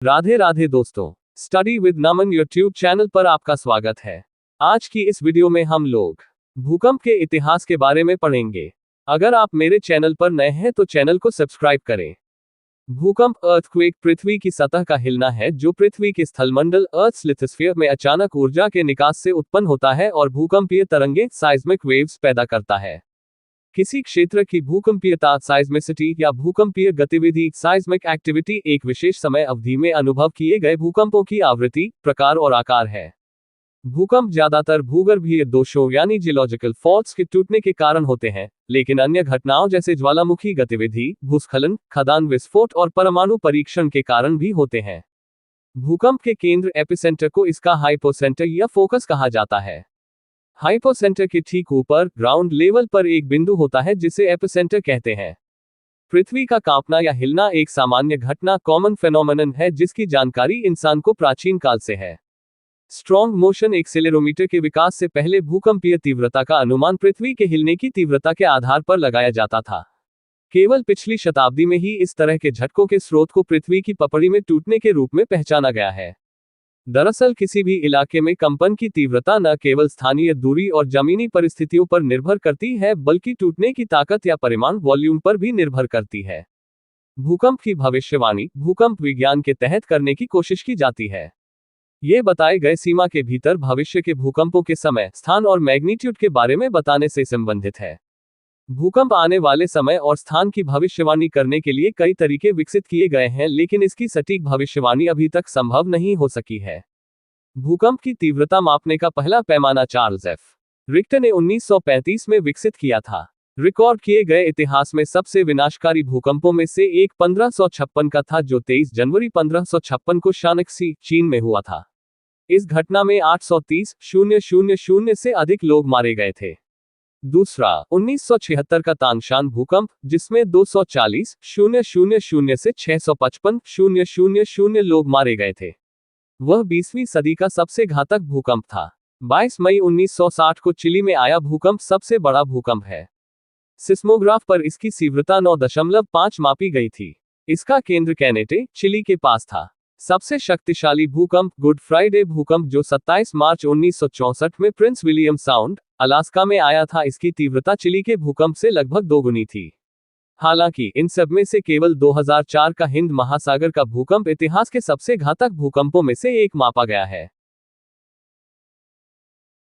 राधे राधे दोस्तों, study with Naman YouTube channel पर आपका स्वागत है। आज की इस वीडियो में हम लोग भूकंप के इतिहास के बारे में पढ़ेंगे। अगर आप मेरे चैनल पर नए हैं तो चैनल को सब्सक्राइब करें। भूकंप अर्थक्वेक पृथ्वी की सतह का हिलना है जो पृथ्वी के स्थलमंडल अर्थ्स लिथोस्फीयर में अचानक ऊर्जा के निकास से उत्पन्न होता है और भूकंपीय तरंगें साइज्मिक वेव्स पैदा करता है। किसी क्षेत्र की भूकंपीयता साइज्मिसिटी या भूकंपीय गतिविधि साइज्मिक एक्टिविटी एक विशेष समय अवधि में अनुभव किए गए भूकंपों की आवृत्ति, प्रकार और आकार है। भूकंप ज्यादातर भूगर्भीय दोषों यानी जियोलॉजिकल फॉल्ट्स के टूटने के कारण होते हैं, लेकिन अन्य घटनाओं जैसे ज्वालामुखी गतिविधि, भूस्खलन, खदान विस्फोट और परमाणु परीक्षण के कारण भी होते हैं। भूकंप के केंद्र एपिसेंटर को इसका हाइपोसेंटर या फोकस कहा जाता है। हाइपोसेंटर के ठीक ऊपर ग्राउंड लेवल पर एक बिंदु होता है जिसे एपिसेंटर कहते हैं। पृथ्वी का कांपना या हिलना एक सामान्य घटना कॉमन फेनोमेनन है जिसकी जानकारी इंसान को प्राचीन काल से है। स्ट्रॉन्ग मोशन एक्सेलेरोमीटर के विकास से पहले भूकंपीय तीव्रता का अनुमान पृथ्वी के हिलने की तीव्रता के आधार पर लगाया जाता था। केवल पिछली शताब्दी में ही इस तरह के झटकों के स्रोत को पृथ्वी की पपड़ी में टूटने के रूप में पहचाना गया है। दरअसल किसी भी इलाके में कंपन की तीव्रता न केवल स्थानीय दूरी और जमीनी परिस्थितियों पर निर्भर करती है बल्कि टूटने की ताकत या परिमाण वॉल्यूम पर भी निर्भर करती है। भूकंप की भविष्यवाणी भूकंप विज्ञान के तहत करने की कोशिश की जाती है। ये बताए गए सीमा के भीतर भविष्य के भूकंपों के समय, स्थान और मैग्नीट्यूड के बारे में बताने से संबंधित है। भूकंप आने वाले समय और स्थान की भविष्यवाणी करने के लिए कई तरीके विकसित किए गए हैं, लेकिन इसकी सटीक भविष्यवाणी अभी तक संभव नहीं हो सकी है। भूकंप की तीव्रता मापने का पहला पैमाना चार्ल्स एफ. रिक्टर ने 1935 में विकसित किया था। रिकॉर्ड किए गए इतिहास में सबसे विनाशकारी भूकंपों में से एक 1556 का था जो 23 जनवरी 1556 को शानक्सी, चीन में हुआ था। इस घटना में 830,000 से अधिक लोग मारे गए थे। दूसरा 1976 का तांगशान भूकंप, जिसमें 240,000 से 655,000 लोग मारे गए थे। वह 20वीं सदी का सबसे घातक भूकंप था। 22 मई 1960 को चिली में आया भूकंप सबसे बड़ा भूकंप है। सिस्मोग्राफ पर इसकी तीव्रता 9.5 मापी गई थी। इसका केंद्र कैनेटे, चिली के पास था। सबसे शक्तिशाली भूकंप गुड फ्राइडे भूकंप जो 27 मार्च 1964 में प्रिंस विलियम साउंड, अलास्का में आया था। इसकी तीव्रता चिली के भूकंप से लगभग दोगुनी थी। हालांकि इन सब में से केवल 2004 का हिंद महासागर का भूकंप इतिहास के सबसे घातक भूकंपों में से एक मापा गया है।